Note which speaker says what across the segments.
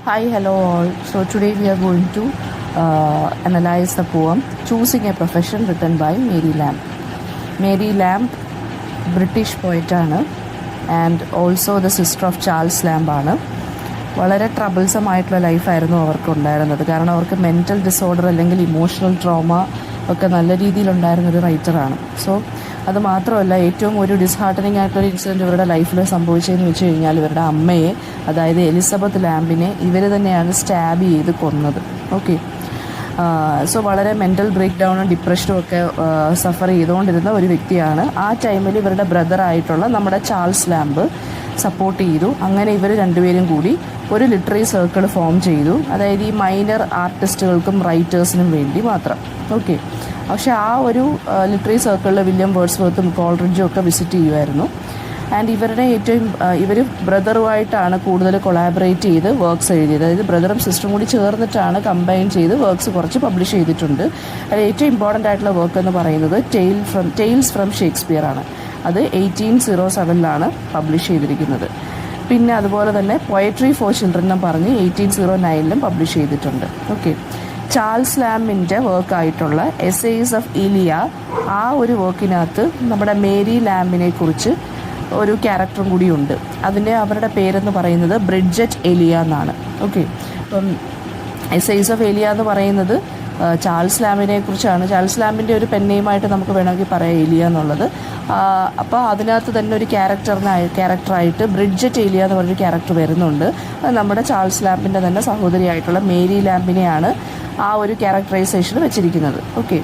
Speaker 1: Hi, hello all. So today we are going to analyze the poem Choosing a Profession written by Mary Lamb. Mary Lamb, British poet ആണ് and also the sister of Charles lamp ആണ്. വളരെ troublesome ആയിട്ടുള്ള ലൈഫായിരുന്നു അവർക്ക് ഉണ്ടായിരുന്നത്. കാരണം അവർക്ക് mental disorder അല്ലെങ്കിൽ emotional trauma ഒക്കെ നല്ല രീതിയിലുണ്ടായിരുന്നൊരു റൈറ്ററാണ്. സോ അത് മാത്രമല്ല, ഏറ്റവും ഒരു ഡിസ്ഹാർട്ടനിങ് ആയിട്ടുള്ളൊരു ഇൻസിഡൻറ്റ് ഇവരുടെ ലൈഫിൽ സംഭവിച്ചതെന്ന് വെച്ച് കഴിഞ്ഞാൽ ഇവരുടെ അമ്മയെ, അതായത് എലിസബത്ത് ലാംബിനെ ഇവർ തന്നെയാണ് സ്റ്റാബ് ചെയ്ത് കൊന്നത്. ഓക്കെ. സോ വളരെ മെൻ്റൽ ബ്രേക്ക് ഡൗണും ഡിപ്രഷനും ഒക്കെ സഫർ ചെയ്തുകൊണ്ടിരുന്ന ഒരു വ്യക്തിയാണ്. ആ ടൈമിൽ ഇവരുടെ ബ്രദറായിട്ടുള്ള നമ്മുടെ ചാൾസ് ലാംബ് സപ്പോർട്ട് ചെയ്തു. അങ്ങനെ ഇവർ രണ്ടുപേരും കൂടി ഒരു ലിറ്റററി സർക്കിൾ ഫോം ചെയ്തു. അതായത് ഈ മൈനർ ആർട്ടിസ്റ്റുകൾക്കും റൈറ്റേഴ്സിനും വേണ്ടി മാത്രം. ഓക്കെ. പക്ഷേ ആ ഒരു ലിറ്റററി സർക്കിളിൽ വില്യം വേർഡ്സ്വർത്തും കോൾറിഡ്ജും ഒക്കെ വിസിറ്റ് ചെയ്യുമായിരുന്നു. ആൻഡ് ഇവരുടെ ഇവർ ബ്രദറുമായിട്ടാണ് കൂടുതൽ കൊളാബറേറ്റ് ചെയ്ത് വർക്ക്സ് എഴുതിയത്. അതായത് ബ്രദറും സിസ്റ്ററും കൂടി ചേർന്നിട്ടാണ് കമ്പൈൻ ചെയ്ത് വർക്ക്സ് കുറച്ച് പബ്ലിഷ് ചെയ്തിട്ടുണ്ട്. അതിൽ ഏറ്റവും ഇമ്പോർട്ടൻ്റ് ആയിട്ടുള്ള വർക്ക് എന്ന് പറയുന്നത് ടെയിൽസ് ഫ്രം ഷേക്സ്പിയർ ആണ്. അത് 1807 പബ്ലിഷ് ചെയ്തിരിക്കുന്നത്. പിന്നെ അതുപോലെ തന്നെ പോയട്രി ഫോർ ചിൽഡ്രൻ എന്ന് പറഞ്ഞ് 1809 പബ്ലിഷ് ചെയ്തിട്ടുണ്ട്. ഓക്കെ. ചാൾസ് ലാംബിൻ്റെ വർക്കായിട്ടുള്ള എസ്സേസ് ഓഫ് ഇലിയ, ആ ഒരു വർക്കിനകത്ത് നമ്മുടെ മേരി ലാംബിനെ കുറിച്ച് ഒരു ക്യാരക്ടറും കൂടിയുണ്ട്. അവരുടെ പേരെന്ന് പറയുന്നത് ബ്രിഡ്ജറ്റ് എലിയ എന്നാണ്. ഓക്കെ. അപ്പം എസ്സേസ് ഓഫ് എലിയ എന്ന് പറയുന്നത് ചാൾസ് ലാംബിനെ കുറിച്ചാണ്. ചാൾസ് ലാംബിൻ്റെ ഒരു പെൻനെയിമായിട്ട് നമുക്ക് വേണമെങ്കിൽ പറയാം എലിയ എന്നുള്ളത്. അപ്പോൾ അതിനകത്ത് തന്നെ ഒരു ക്യാരക്ടറായിട്ട് ബ്രിഡ്ജറ്റ് എലിയ എന്ന് പറഞ്ഞൊരു ക്യാരക്ടർ വരുന്നുണ്ട്. അത് നമ്മുടെ ചാൾസ് ലാംബിൻ്റെ തന്നെ സഹോദരിയായിട്ടുള്ള മേരി ലാംബിനെയാണ് ആ ഒരു ക്യാരക്ടറൈസേഷൻ വെച്ചിരിക്കുന്നത്. ഓക്കെ.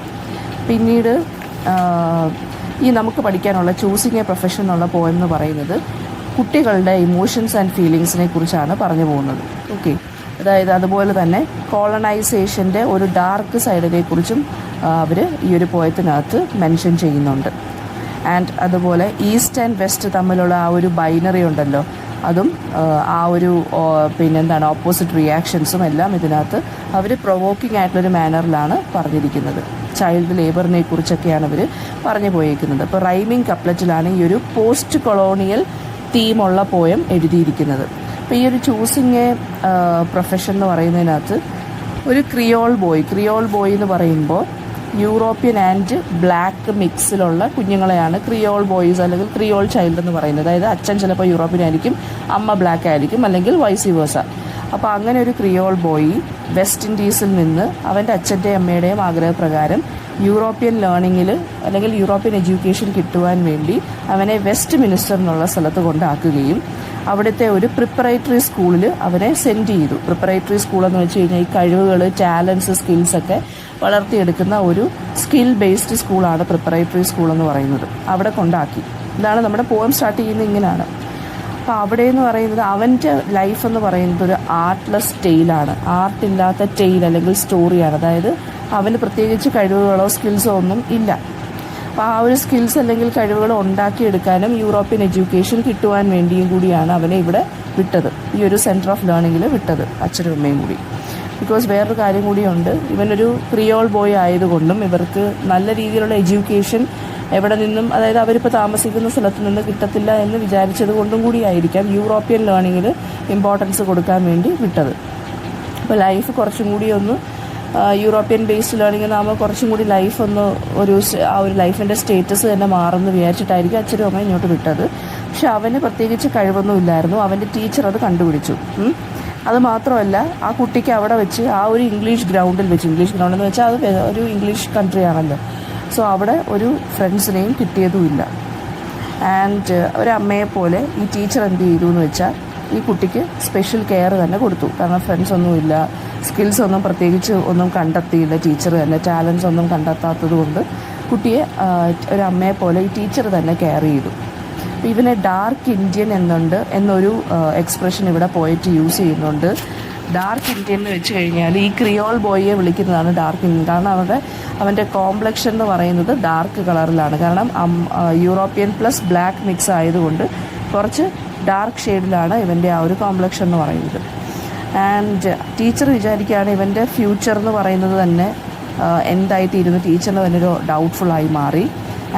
Speaker 1: പിന്നീട് ഈ നമുക്ക് പഠിക്കാനുള്ള ചൂസിങ് എ പ്രൊഫഷൻ എന്നുള്ള പോയം എന്ന് പറയുന്നത് കുട്ടികളുടെ ഇമോഷൻസ് ആൻഡ് ഫീലിങ്സിനെ കുറിച്ചാണ് പറഞ്ഞു പോകുന്നത്. ഓക്കെ. അതായത് അതുപോലെ തന്നെ കോളനൈസേഷൻ്റെ ഒരു ഡാർക്ക് സൈഡിനെ കുറിച്ചും അവർ ഈ ഒരു പോയത്തിനകത്ത് മെൻഷൻ ചെയ്യുന്നുണ്ട്. ആൻഡ് അതുപോലെ ഈസ്റ്റ് ആൻഡ് വെസ്റ്റ് തമ്മിലുള്ള ആ ഒരു ബൈനറി ഉണ്ടല്ലോ, അതും ആ ഒരു ഓപ്പോസിറ്റ് റിയാക്ഷൻസും എല്ലാം ഇതിനകത്ത് അവർ പ്രൊവോക്കിംഗ് ആയിട്ടുള്ളൊരു മാനറിലാണ് പറഞ്ഞിരിക്കുന്നത്. ചൈൽഡ് ലേബറിനെ കുറിച്ചൊക്കെയാണ് അവർ പറഞ്ഞു പോയിരിക്കുന്നത്. അപ്പോൾ റൈമിംഗ് കപ്ലറ്റിലാണ് ഈ ഒരു പോസ്റ്റ് കൊളോണിയൽ തീമുള്ള പോയം എഴുതിയിരിക്കുന്നത്. അപ്പോൾ ഈ ഒരു ചൂസിങ് എ പ്രൊഫഷൻ എന്ന് പറയുന്നതിനകത്ത് ഒരു ക്രിയോൾ ബോയ് എന്ന് പറയുമ്പോൾ യൂറോപ്യൻ ആൻഡ് ബ്ലാക്ക് മിക്സിലുള്ള കുഞ്ഞുങ്ങളെയാണ് ക്രിയോൾ ബോയ്സ് അല്ലെങ്കിൽ ക്രിയോൾ ചൈൽഡ് എന്ന് പറയുന്നത്. അതായത് അച്ഛൻ ചിലപ്പോൾ യൂറോപ്യൻ ആയിരിക്കും, അമ്മ ബ്ലാക്ക് ആയിരിക്കും, അല്ലെങ്കിൽ വൈസി വേഴ്സ. അപ്പോൾ അങ്ങനെ ഒരു ക്രിയോൾ ബോയ് വെസ്റ്റ് ഇൻഡീസിൽ നിന്ന് അവൻ്റെ അച്ഛൻ്റെയും അമ്മയുടെയും ആഗ്രഹപ്രകാരം യൂറോപ്യൻ ലേണിങ്ങിൽ അല്ലെങ്കിൽ യൂറോപ്യൻ എഡ്യൂക്കേഷൻ കിട്ടുവാൻ വേണ്ടി അവനെ വെസ്റ്റ് മിനിസ്റ്റർ എന്നുള്ള സ്ഥലത്ത് കൊണ്ടാക്കുകയും അവിടുത്തെ ഒരു പ്രിപ്പറേറ്ററി സ്കൂളിൽ അവനെ സെൻഡ് ചെയ്തു. പ്രിപ്പറേറ്ററി സ്കൂളെന്ന് വെച്ച് കഴിഞ്ഞാൽ ഈ കഴിവുകൾ, ടാലൻസ്, സ്കിൽസൊക്കെ വളർത്തിയെടുക്കുന്ന ഒരു സ്കിൽ ബേസ്ഡ് സ്കൂളാണ് പ്രിപ്പറേറ്ററി സ്കൂൾ എന്ന് പറയുന്നത്. അവിടെ കൊണ്ടാക്കി. ഇതാണ് നമ്മുടെ പോയം സ്റ്റാർട്ട് ചെയ്യുന്നത് ഇങ്ങനെയാണ്. അപ്പോൾ അവിടെ എന്ന് പറയുന്നത് അവൻ്റെ ലൈഫ് എന്ന് പറയുന്നത് ഒരു ആർട്ട്ലെസ് ടെയിലാണ്. ആർട്ടില്ലാത്ത ടെയിൽ അല്ലെങ്കിൽ സ്റ്റോറിയാണ്. അതായത് അവന് പ്രത്യേകിച്ച് കഴിവുകളോ സ്കിൽസോ ഒന്നും ഇല്ല. അപ്പോൾ ആ ഒരു സ്കിൽസ് അല്ലെങ്കിൽ കഴിവുകൾ ഉണ്ടാക്കിയെടുക്കാനും യൂറോപ്യൻ എഡ്യൂക്കേഷൻ കിട്ടുവാൻ വേണ്ടിയും കൂടിയാണ് അവനെ ഇവിടെ വിട്ടത്, ഈ ഒരു സെൻറ്റർ ഓഫ് ലേണിങ്ങിൽ വിട്ടത്, അച്ഛനും അമ്മയും കൂടി. ബിക്കോസ് വേറൊരു കാര്യം കൂടിയുണ്ട്, ഇവനൊരു ക്രിയോൾ ബോയ് ആയതുകൊണ്ടും ഇവർക്ക് നല്ല രീതിയിലുള്ള എഡ്യൂക്കേഷൻ എവിടെ നിന്നും, അതായത് അവരിപ്പോൾ താമസിക്കുന്ന സ്ഥലത്ത് നിന്ന് കിട്ടത്തില്ല എന്ന് വിചാരിച്ചത് കൊണ്ടും കൂടിയായിരിക്കാം യൂറോപ്യൻ ലേണിങ്ങിൽ ഇമ്പോർട്ടൻസ് കൊടുക്കാൻ വേണ്ടി വിട്ടത്. അപ്പോൾ ലൈഫ് കുറച്ചും കൂടി ഒന്ന് യൂറോപ്യൻ ബേസ്ഡ് ലേണിംഗ് എന്നാകുമ്പോൾ കുറച്ചും കൂടി ലൈഫ് ഒന്ന് ആ ഒരു ലൈഫിൻ്റെ സ്റ്റേറ്റസ് തന്നെ മാറുമെന്ന് വിചാരിച്ചിട്ടായിരിക്കും അച്ഛനും അമ്മ ഇങ്ങോട്ട് വിട്ടത്. പക്ഷെ അവന് പ്രത്യേകിച്ച് കഴിവൊന്നും ഇല്ലായിരുന്നു. അവൻ്റെ ടീച്ചർ അത് കണ്ടുപിടിച്ചു. അത് മാത്രമല്ല, ആ കുട്ടിക്ക് അവിടെ വെച്ച് ആ ഒരു ഇംഗ്ലീഷ് ഗ്രൗണ്ടിൽ വെച്ച്, ഇംഗ്ലീഷ് ഗ്രൗണ്ട് എന്ന് വെച്ചാൽ അത് ഒരു ഇംഗ്ലീഷ് കൺട്രി ആണല്ലോ, സോ അവിടെ ഒരു ഫ്രണ്ട്സിനെയും കിട്ടിയതുമില്ല. ആൻഡ് ഒരമ്മയെ പോലെ ഈ ടീച്ചർ എന്ത് ചെയ്തു എന്ന് വെച്ചാൽ ഈ കുട്ടിക്ക് സ്പെഷ്യൽ കെയർ തന്നെ കൊടുത്തു. കാരണം ഫ്രണ്ട്സ് ഒന്നുമില്ല, സ്കിൽസ് ഒന്നും പ്രത്യേകിച്ച് ഒന്നും കണ്ടെത്തിയില്ല ടീച്ചർ തന്നെ, ടാലൻസ് ഒന്നും കണ്ടെത്താത്തത് കൊണ്ട് കുട്ടിയെ ഒരമ്മയെ പോലെ ഈ ടീച്ചർ തന്നെ കെയർ ചെയ്തു. ഇവനെ ഡാർക്ക് ഇന്ത്യൻ എന്നൊരു എക്സ്പ്രഷൻ ഇവിടെ പോയിട്ട് യൂസ് ചെയ്യുന്നുണ്ട്. ഡാർക്ക് ഇന്ത്യൻ എന്ന് വെച്ച് കഴിഞ്ഞാൽ ഈ ക്രിയോൾ ബോയിയെ വിളിക്കുന്നതാണ് ഡാർക്ക് ഇന്ത്യൻ. കാരണം അവൻ്റെ കോംപ്ലക്ഷൻ എന്ന് പറയുന്നത് ഡാർക്ക് കളറിലാണ്. കാരണം യൂറോപ്യൻ പ്ലസ് ബ്ലാക്ക് മിക്സ് ആയതുകൊണ്ട് കുറച്ച് ഡാർക്ക് ഷെയ്ഡിലാണ് ഇവൻ്റെ ആ ഒരു കോംപ്ലക്ഷൻ എന്ന് പറയുന്നത്. ആൻഡ് ടീച്ചർ വിചാരിക്കുകയാണ് ഇവൻ്റെ ഫ്യൂച്ചർ എന്ന് പറയുന്നത് തന്നെ എന്തായിത്തീരുന്നു, ടീച്ചറിന് തന്നെ ഒരു ഡൗട്ട്ഫുള്ളായി മാറി.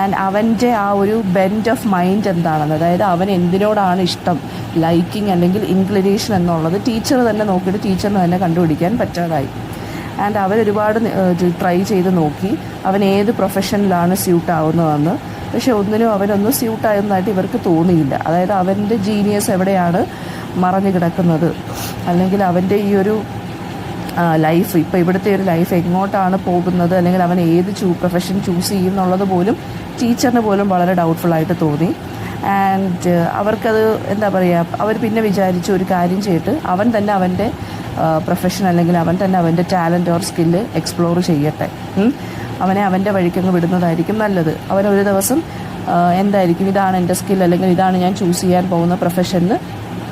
Speaker 1: ആൻഡ് അവൻ്റെ ആ ഒരു ബെൻഡ് ഓഫ് മൈൻഡ് എന്താണെന്ന്, അതായത് അവൻ എന്തിനോടാണ് ഇഷ്ടം, ലൈക്കിങ് അല്ലെങ്കിൽ ഇൻക്ലിനേഷൻ എന്നുള്ളത് ടീച്ചർ തന്നെ നോക്കിയിട്ട് ടീച്ചറിന് തന്നെ കണ്ടുപിടിക്കാൻ പറ്റാതായി. ആൻഡ് അവരൊരുപാട് ട്രൈ ചെയ്ത് നോക്കി അവൻ ഏത് പ്രൊഫഷനിലാണ് സ്യൂട്ട് ആവുന്നതെന്ന്. പക്ഷെ ഒന്നിനും അവനൊന്നും സ്യൂട്ടായെന്നതായിട്ട് ഇവർക്ക് തോന്നിയില്ല. അതായത് അവൻ്റെ ജീനിയസ് എവിടെയാണ് മറഞ്ഞു കിടക്കുന്നത്, അല്ലെങ്കിൽ അവൻ്റെ ഈ ഒരു ലൈഫ്, ഇപ്പോൾ ഇവിടുത്തെ ഒരു ലൈഫ് എങ്ങോട്ടാണ് പോകുന്നത്, അല്ലെങ്കിൽ അവൻ ഏത് പ്രൊഫഷൻ ചൂസ് ചെയ്യും എന്നുള്ളത് പോലും ടീച്ചറിന് പോലും വളരെ ഡൗട്ട്ഫുള്ളായിട്ട് തോന്നി. ആൻഡ് അവർക്കത് എന്താ പറയുക, അവർ പിന്നെ വിചാരിച്ചു ഒരു കാര്യം ചെയ്തിട്ട് അവൻ തന്നെ അവൻ്റെ പ്രൊഫഷൻ അല്ലെങ്കിൽ അവൻ തന്നെ അവൻ്റെ ടാലൻറ്റ് ഓർ സ്കില്ല് എക്സ്പ്ലോർ ചെയ്യട്ടെ, അവനെ അവൻ്റെ വഴിക്കങ്ങ് വിടുന്നതായിരിക്കും നല്ലത്. അവനൊരു ദിവസം എന്തായിരിക്കും ഇതാണ് എൻ്റെ സ്കിൽ അല്ലെങ്കിൽ ഇതാണ് ഞാൻ ചൂസ് ചെയ്യാൻ പോകുന്ന പ്രൊഫഷന്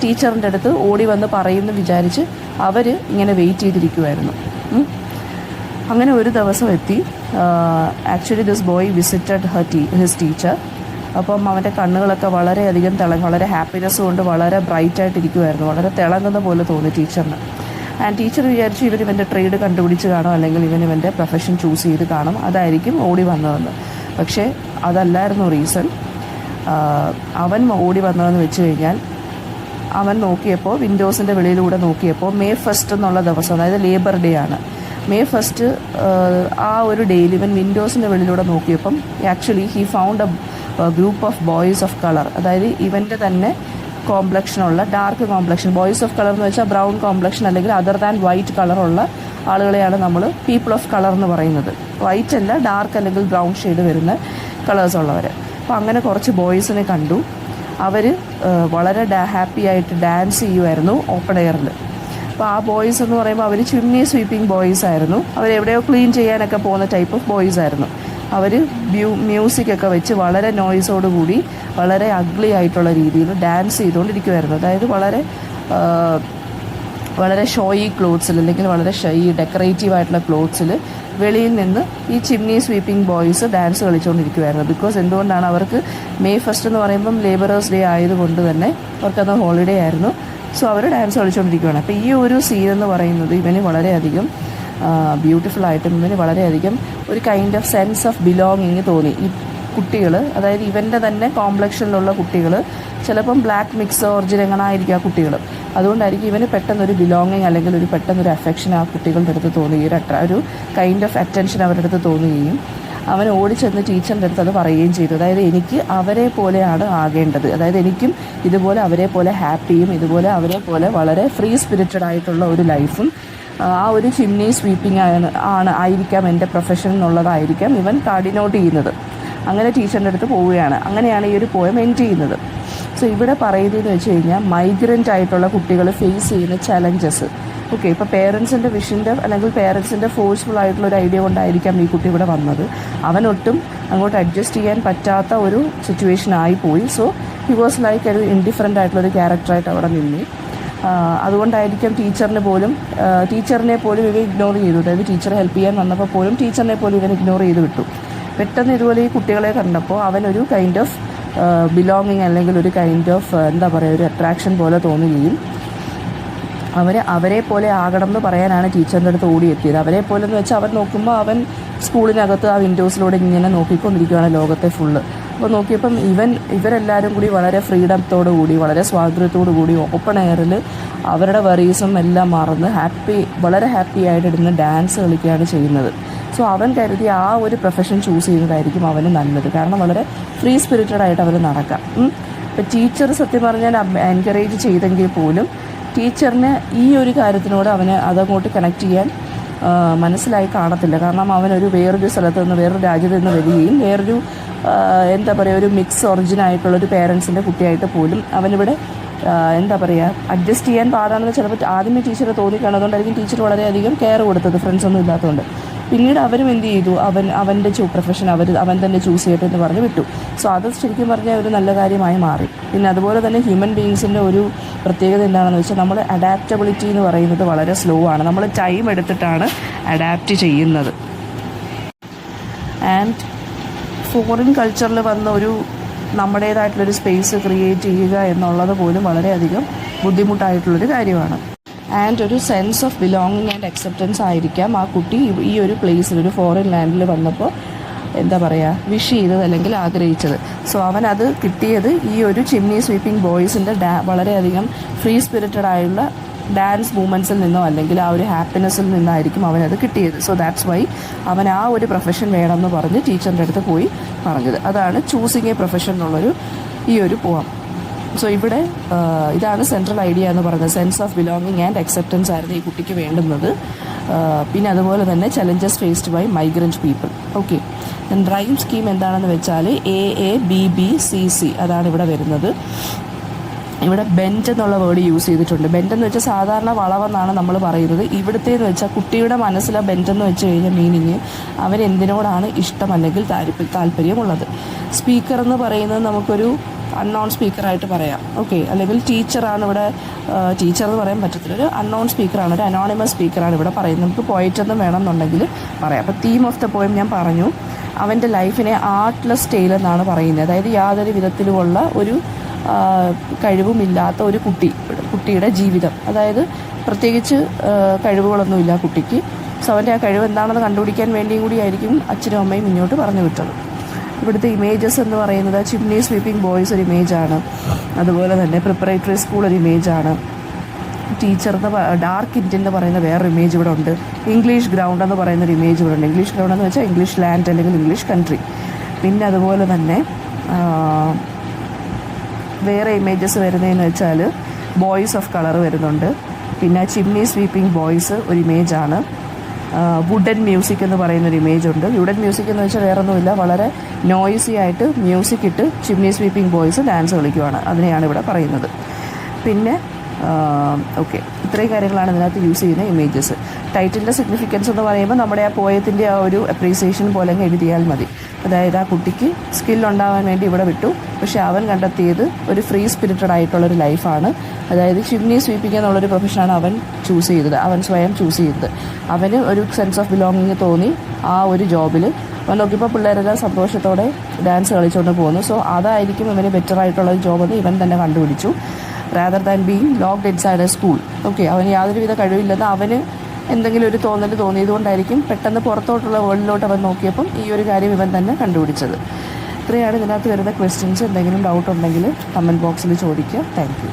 Speaker 1: ടീച്ചറിൻ്റെ അടുത്ത് ഓടി വന്ന് പറയുമെന്ന് വിചാരിച്ച് അവർ ഇങ്ങനെ വെയിറ്റ് ചെയ്തിരിക്കുമായിരുന്നു. അങ്ങനെ ഒരു ദിവസം എത്തി. Actually this boy visited his teacher. അപ്പം അവൻ്റെ കണ്ണുകളൊക്കെ വളരെയധികം വളരെ ഹാപ്പിനെസ് കൊണ്ട് വളരെ ബ്രൈറ്റായിട്ടിരിക്കുമായിരുന്നു. വളരെ തിളങ്ങുന്ന പോലെ തോന്നി ടീച്ചറിന്. ആൻഡ് ടീച്ചർ വിചാരിച്ചു ഇവൻ്റെ ട്രേഡ് കണ്ടുപിടിച്ച് കാണും, അല്ലെങ്കിൽ ഇവൻ്റെ പ്രൊഫഷൻ ചൂസ് ചെയ്ത് കാണും, അതായിരിക്കും ഓടി വന്നതെന്ന്. പക്ഷേ അതല്ലായിരുന്നു റീസൺ. അവൻ ഓടി വന്നതെന്ന് വെച്ച് കഴിഞ്ഞാൽ അവൻ നോക്കിയപ്പോൾ വിൻഡോസിൻ്റെ വെളിയിലൂടെ നോക്കിയപ്പോൾ May 1 എന്നുള്ള ദിവസം, അതായത് ലേബർ ഡേ ആണ്. May 1 ആ ഒരു ഡേയിൽ ഇവൻ വിൻഡോസിൻ്റെ വെളിയിലൂടെ നോക്കിയപ്പം actually he found a group of boys of colour. അതായത് ഇവൻ്റെ തന്നെ കോംപ്ലക്ഷനുള്ള dark complexion, boys of colour എന്ന് വെച്ചാൽ ബ്രൗൺ കോംപ്ലക്ഷൻ അല്ലെങ്കിൽ അതർ ദാൻ വൈറ്റ് കളറുള്ള ആളുകളെയാണ് നമ്മൾ പീപ്പിൾ ഓഫ് കളർ എന്ന് പറയുന്നത്. വൈറ്റ് അല്ല, ഡാർക്ക് അല്ലെങ്കിൽ ബ്രൗൺ ഷെയ്ഡ് വരുന്ന കളേഴ്സ് ഉള്ളവർ. അപ്പോൾ അങ്ങനെ കുറച്ച് ബോയ്സിനെ കണ്ടു. അവർ വളരെ ഹാപ്പി ആയിട്ട് ഡാൻസ് ചെയ്യുമായിരുന്നു ഓപ്പൺ എയറിൽ. അപ്പോൾ ആ ബോയ്സ് എന്ന് പറയുമ്പോൾ അവർ ചിമ്നി സ്വീപ്പിംഗ് ബോയ്സ് ആയിരുന്നു. അവരെവിടെയോ ക്ലീൻ ചെയ്യാനൊക്കെ പോകുന്ന ടൈപ്പ് ഓഫ് ബോയ്സ് ആയിരുന്നു. അവർ മ്യൂസിക്കൊക്കെ വെച്ച് വളരെ നോയ്സോടുകൂടി വളരെ അഗ്ലി ആയിട്ടുള്ള രീതിയിൽ ഡാൻസ് ചെയ്തുകൊണ്ടിരിക്കുമായിരുന്നു. അതായത് വളരെ ഷോയി ക്ലോത്ത്സിൽ അല്ലെങ്കിൽ വളരെ ഡെക്കറേറ്റീവ് ആയിട്ടുള്ള ക്ലോത്ത്സിൽ വെളിയിൽ നിന്ന് ഈ ചിമ്നി സ്വീപ്പിംഗ് ബോയ്സ് ഡാൻസ് കളിച്ചുകൊണ്ടിരിക്കുമായിരുന്നു. ബിക്കോസ് എന്തുകൊണ്ടാണ്, അവർക്ക് May 1 എന്ന് പറയുമ്പം ലേബറേഴ്സ് ഡേ ആയതുകൊണ്ട് തന്നെ അവർക്കത് ഹോളിഡേ ആയിരുന്നു. സോ അവർ ഡാൻസ് കളിച്ചുകൊണ്ടിരിക്കുകയാണ്. അപ്പോൾ ഈ ഒരു സീൻ എന്ന് പറയുന്നത് ഇവന് വളരെയധികം ബ്യൂട്ടിഫുള്ളായിട്ടും ഇവന് വളരെയധികം ഒരു kind of sense of belonging തോന്നി. ഈ കുട്ടികൾ, അതായത് ഇവൻ്റെ തന്നെ കോംപ്ലക്ഷനിലുള്ള കുട്ടികൾ, ചിലപ്പം ബ്ലാക്ക് മിക്സ് ഒറിജിൻ എങ്ങനായിരിക്കും ആ കുട്ടികൾ. അതുകൊണ്ടായിരിക്കും ഇവന് പെട്ടെന്നൊരു ബിലോങ്ങിങ് അല്ലെങ്കിൽ പെട്ടെന്നൊരു അഫെക്ഷൻ ആ കുട്ടികളുടെ അടുത്ത് തോന്നുകയും ഒരു കൈൻഡ് ഓഫ് അറ്റൻഷൻ അവരുടെ അടുത്ത് തോന്നുകയും അവൻ ഓടിച്ചെന്ന് ടീച്ചറിൻ്റെ അടുത്ത് അത് പറയുകയും ചെയ്തു. അതായത് എനിക്ക് അവരെ പോലെയാണ് ആകേണ്ടത്, അതായത് എനിക്കും ഇതുപോലെ അവരെ പോലെ ഹാപ്പിയും ഇതുപോലെ അവരെ പോലെ വളരെ ഫ്രീ സ്പിരിറ്റഡ് ആയിട്ടുള്ള ഒരു ലൈഫും ആ ഒരു ചിമ്നി സ്വീപ്പിംഗ് ആയിരിക്കാം എൻ്റെ പ്രൊഫഷൻ എന്നുള്ളതായിരിക്കാം ഇവൻ കാർഡിനോട്ട് ചെയ്യുന്നത്. അങ്ങനെ ടീച്ചറിൻ്റെ അടുത്ത് പോവുകയാണ്. അങ്ങനെയാണ് ഈ ഒരു പോയം എൻഡ് ചെയ്യുന്നത്. സോ ഇവിടെ പറയുന്നതെന്ന് വെച്ച് കഴിഞ്ഞാൽ മൈഗ്രൻ്റ് ആയിട്ടുള്ള കുട്ടികൾ ഫേസ് ചെയ്യുന്ന ചലഞ്ചസ്. ഓക്കെ, ഇപ്പോൾ പേരൻസിൻ്റെ വിഷൻ്റെ അല്ലെങ്കിൽ പേരൻസിൻ്റെ ഫോഴ്സ്ഫുൾ ആയിട്ടുള്ള ഒരു ഐഡിയ കൊണ്ടായിരിക്കാം ഈ കുട്ടി ഇവിടെ വന്നത്. അവനൊട്ടും അങ്ങോട്ട് അഡ്ജസ്റ്റ് ചെയ്യാൻ പറ്റാത്ത ഒരു സിറ്റുവേഷൻ ആയിപ്പോയി. സോ ഹി വാസ് ലൈക്ക് ഒരു ഇൻഡിഫറൻ്റ് ആയിട്ടുള്ളൊരു ക്യാരക്ടറായിട്ട് അവിടെ നിന്നു. അതുകൊണ്ടായിരിക്കും ടീച്ചറിനെ പോലും ഇവൻ ഇഗ്നോർ ചെയ്തു. അതായത് ടീച്ചറെ ഹെൽപ്പ് ചെയ്യാൻ വന്നപ്പോൾ പോലും ടീച്ചറിനെ പോലും ഇവൻ ഇഗ്നോർ ചെയ്ത് വിട്ടു. പെട്ടെന്ന് ഇതുപോലെ ഈ കുട്ടികളെ കണ്ടപ്പോൾ അവനൊരു കൈൻഡ് ഓഫ് ബിലോങ്ങിങ് അല്ലെങ്കിൽ ഒരു കൈൻഡ് ഓഫ് എന്താ പറയുക, ഒരു അട്രാക്ഷൻ പോലെ തോന്നുകയും അവരെ പോലെ ആകണം എന്ന് പറയാനാണ് ടീച്ചറിൻ്റെ അടുത്ത് ഓടിയെത്തിയത്. അവരെ പോലെ എന്ന് വെച്ചാൽ അവൻ നോക്കുമ്പോൾ അവൻ സ്കൂളിനകത്ത് ആ വിൻഡോസിലൂടെ ഇങ്ങനെ നോക്കിക്കൊണ്ടിരിക്കുകയാണ് ലോകത്തെ ഫുള്ള്. അപ്പോൾ നോക്കിയപ്പം ഇവരെല്ലാവരും കൂടി വളരെ ഫ്രീഡത്തോടു കൂടി വളരെ സ്വാതന്ത്ര്യത്തോടു കൂടി ഓപ്പൺ എയറിൽ അവരുടെ വറീസും എല്ലാം മറന്ന് വളരെ ഹാപ്പി ആയിട്ടിരുന്ന് ഡാൻസ് കളിക്കുകയാണ് ചെയ്യുന്നത്. സോ അവൻ കരുതി ആ ഒരു പ്രൊഫഷൻ ചൂസ് ചെയ്യുന്നതായിരിക്കും അവന് നല്ലത്. കാരണം വളരെ ഫ്രീ സ്പിരിറ്റഡ് ആയിട്ട് അവർ നടക്കാം. ഇപ്പോൾ ടീച്ചർ സത്യം പറഞ്ഞാൽ എൻകറേജ് ചെയ്തെങ്കിൽ പോലും ടീച്ചറിന് ഈ ഒരു കാര്യത്തിനോട് അവന് അതങ്ങോട്ട് കണക്ട് ചെയ്യാൻ മനസ്സിലായി കാണത്തില്ല. കാരണം അവനൊരു വേറൊരു സ്ഥലത്ത് നിന്ന് വേറൊരു രാജ്യത്ത് നിന്ന് വരികയും വേറൊരു എന്താ പറയുക ഒരു മിക്സ് ഒറിജിനായിട്ടുള്ളൊരു പേരൻസിൻ്റെ കുട്ടിയായിട്ട് പോലും അവനിവിടെ എന്താ പറയുക അഡ്ജസ്റ്റ് ചെയ്യാൻ പാടാണെന്ന് ചിലപ്പോൾ ആദ്യമേ ടീച്ചർ തോന്നിക്കാണതുകൊണ്ടായിരിക്കും ടീച്ചർ വളരെയധികം കെയർ കൊടുത്തത്, ഫ്രണ്ട്സൊന്നും ഇല്ലാത്തതുകൊണ്ട്. പിന്നീട് അവരും എന്ത് ചെയ്തു, അവൻ്റെ പ്രൊഫഷൻ അവൻ തന്നെ ചൂസ് ചെയ്യട്ടെ എന്ന് പറഞ്ഞ് വിട്ടു. സോ അത് ശരിക്കും പറഞ്ഞാൽ ഒരു നല്ല കാര്യമായി മാറി. പിന്നെ അതുപോലെ തന്നെ ഹ്യൂമൻ ബീയിങ്സിൻ്റെ ഒരു പ്രത്യേകത എന്താണെന്ന് വെച്ചാൽ നമ്മൾ അഡാപ്റ്റബിലിറ്റി എന്ന് പറയുന്നത് വളരെ സ്ലോ ആണ്. നമ്മൾ ടൈം എടുത്തിട്ടാണ് അഡാപ്റ്റ് ചെയ്യുന്നത്. ആൻഡ് ഫോറിൻ കൾച്ചറിൽ വന്ന ഒരു നമ്മുടേതായിട്ടുള്ളൊരു സ്പേസ് ക്രിയേറ്റ് ചെയ്യുക എന്നുള്ളത് പോലും വളരെയധികം ബുദ്ധിമുട്ടായിട്ടുള്ളൊരു കാര്യമാണ്. ആൻഡ് ഒരു sense of belonging and acceptance ആയിരിക്കാം ആ കുട്ടി ഈ ഒരു പ്ലേസിൽ ഒരു ഫോറിൻ ലാൻഡിൽ വന്നപ്പോൾ എന്താ പറയുക വിഷ് ചെയ്തത് അല്ലെങ്കിൽ ആഗ്രഹിച്ചത്. സോ അവനത് കിട്ടിയത് ഈ ഒരു ചിമ്നി സ്വീപ്പിംഗ് ബോയ്സിൻ്റെ വളരെയധികം ഫ്രീ സ്പിരിറ്റഡ് ആയുള്ള ഡാൻസ് മൂവ്മെൻറ്റ്സിൽ നിന്നോ അല്ലെങ്കിൽ ആ ഒരു ഹാപ്പിനെസ്സിൽ നിന്നായിരിക്കും അവനത് കിട്ടിയത്. സോ ദാറ്റ്സ് വൈ അവൻ ആ ഒരു പ്രൊഫഷൻ വേണമെന്ന് പറഞ്ഞ് ടീച്ചറിൻ്റെ അടുത്ത് പോയി പറഞ്ഞത്. അതാണ് ചൂസിങ് എ പ്രൊഫഷൻ എന്നുള്ളൊരു ഈ ഒരു പോവാം. സോ ഇവിടെ ഇതാണ് സെൻട്രൽ ഐഡിയ എന്ന് പറയുന്നത്. Sense of belonging and acceptance ആയിരുന്നു ഈ കുട്ടിക്ക് വേണ്ടുന്നത്. പിന്നെ അതുപോലെ തന്നെ challenges faced by migrant people. Okay, rhyme scheme എന്താണെന്ന് വെച്ചാൽ AABBCC അതാണ് ഇവിടെ വരുന്നത്. ഇവിടെ ബെൻഡ് എന്നുള്ള വേർഡ് യൂസ് ചെയ്തിട്ടുണ്ട്. ബെൻഡ് എന്ന് വെച്ചാൽ സാധാരണ വളവെന്നാണ് നമ്മൾ പറയുന്നത്. ഇവിടുത്തേന്ന് വെച്ചാൽ കുട്ടിയുടെ മനസ്സിലെ ബെൻഡ് എന്ന് വെച്ച് കഴിഞ്ഞാൽ മീനിങ് അവൻ എന്തിനോടാണ് ഇഷ്ടം അല്ലെങ്കിൽ താല്പര്യമുള്ളത്. സ്പീക്കർ എന്ന് പറയുന്നത് നമുക്കൊരു അൺനോൺ സ്പീക്കറായിട്ട് പറയാം. ഓക്കെ, അല്ലെങ്കിൽ ടീച്ചറാണ് ഇവിടെ, ടീച്ചർ എന്ന് പറയാൻ പറ്റത്തില്ല, ഒരു അൺനോൺ സ്പീക്കറാണ്, ഒരു അനോണിമസ് സ്പീക്കറാണ് ഇവിടെ പറയുന്നത്. നമുക്ക് പോയിറ്റ് എന്ന് വേണമെന്നുണ്ടെങ്കിൽ പറയാം. അപ്പോൾ തീം ഓഫ് ദ പോയം ഞാൻ പറഞ്ഞു, അവൻ്റെ ലൈഫിനെ ആർട്ട്ലെസ് ടെയിൽ എന്നാണ് പറയുന്നത്. അതായത് യാതൊരു വിധത്തിലുമുള്ള ഒരു കഴിവുമില്ലാത്ത ഒരു കുട്ടിയുടെ ജീവിതം, അതായത് പ്രത്യേകിച്ച് കഴിവുകളൊന്നുമില്ല കുട്ടിക്ക്. സോ അവൻ്റെ ആ കഴിവ് എന്താണെന്ന് കണ്ടുപിടിക്കാൻ വേണ്ടിയും കൂടിയായിരിക്കും അച്ഛനും അമ്മയും മുന്നോട്ട് പറഞ്ഞു വിട്ടത്. ഇവിടുത്തെ ഇമേജസ് എന്ന് പറയുന്നത് ചിമ്നി സ്വീപ്പിംഗ് ബോയ്സ് ഒരു ഇമേജാണ്, അതുപോലെ തന്നെ പ്രിപ്പറേറ്ററി സ്കൂൾ ഒരു ഇമേജാണ്, ടീച്ചർ എന്ന് ഡാർക്ക് ഇന്ത്യൻ എന്ന് പറയുന്ന വേറൊരു ഇമേജ് ഇവിടെ ഉണ്ട്, ഇംഗ്ലീഷ് ഗ്രൗണ്ട് എന്ന് പറയുന്നൊരു ഇമേജ് ഇവിടെ ഉണ്ട്. ഇംഗ്ലീഷ് ഗ്രൗണ്ട് എന്ന് വെച്ചാൽ ഇംഗ്ലീഷ് ലാൻഡ് അല്ലെങ്കിൽ ഇംഗ്ലീഷ് കൺട്രി. പിന്നെ അതുപോലെ തന്നെ വേറെ ഇമേജസ് വരുന്നതെന്ന് വെച്ചാൽ ബോയ്സ് ഓഫ് കളർ വരുന്നുണ്ട്. പിന്നെ ചിമ്നി സ്വീപ്പിംഗ് ബോയ്സ് ഒരു ഇമേജാണ്. വുഡൻ മ്യൂസിക് എന്ന് പറയുന്നൊരു ഇമേജ് ഉണ്ട്. വുഡൻ മ്യൂസിക് എന്ന് വെച്ചാൽ വേറെ ഒന്നുമില്ല, വളരെ നോയ്സി ആയിട്ട് മ്യൂസിക് ഇട്ട് ചിമ്നി സ്വീപ്പിംഗ് ബോയ്സ് ഡാൻസ് കളിക്കുവാണ്, അതിനെയാണ് ഇവിടെ പറയുന്നത്. പിന്നെ ഓക്കെ, ഇത്രയും കാര്യങ്ങളാണ് ഇതിനകത്ത് യൂസ് ചെയ്യുന്ന ഇമേജസ്. ടൈറ്റിലിൻ്റെ സിഗ്നിഫിക്കൻസ് എന്ന് പറയുമ്പോൾ നമ്മുടെ ആ പോയത്തിൻ്റെ ആ ഒരു അപ്രീസിയേഷൻ പോലെ എഴുതിയാൽ മതി. അതായത് ആ കുട്ടിക്ക് സ്കില്ലുണ്ടാവാൻ വേണ്ടി ഇവിടെ വിട്ടു, പക്ഷേ അവൻ കണ്ടെത്തിയത് ഒരു ഫ്രീ സ്പിരിറ്റഡ് ആയിട്ടുള്ളൊരു ലൈഫാണ്. അതായത് ചിമ്നി സ്വീപ്പിംഗ് എന്നുള്ളൊരു പ്രൊഫഷനാണ് അവൻ ചൂസ് ചെയ്തത്, അവൻ സ്വയം ചൂസ് ചെയ്തത്. അവന് ഒരു സെൻസ് ഓഫ് ബിലോങ്ങിങ് തോന്നി ആ ഒരു ജോബിൽ. അവൻ നോക്കിയപ്പോൾ പിള്ളേരെല്ലാം സന്തോഷത്തോടെ ഡാൻസ് കളിച്ചുകൊണ്ട് പോകുന്നു. സോ അതായിരിക്കും ഇവന് ബെറ്റർ ആയിട്ടുള്ള ജോബെന്ന് ഇവൻ തന്നെ കണ്ടുപിടിച്ചു, rather than being locked inside A school. Okay, അവന് യാതൊരുവിധ കഴിവില്ലെന്ന് അവന് എന്തെങ്കിലും ഒരു തോന്നിയതുകൊണ്ടായിരിക്കും പെട്ടെന്ന് പുറത്തോട്ടുള്ള വേൾഡിലോട്ട് അവൻ നോക്കിയപ്പം ഈ ഒരു കാര്യം ഇവൻ തന്നെ കണ്ടുപിടിച്ചത്. ഇത്രയാണ് ഇതിനകത്ത് വരുന്ന ക്വസ്റ്റ്യൻസ്. എന്തെങ്കിലും ഡൗട്ട് ഉണ്ടെങ്കിൽ കമൻറ്റ് ബോക്സിൽ ചോദിക്കുക. Thank you.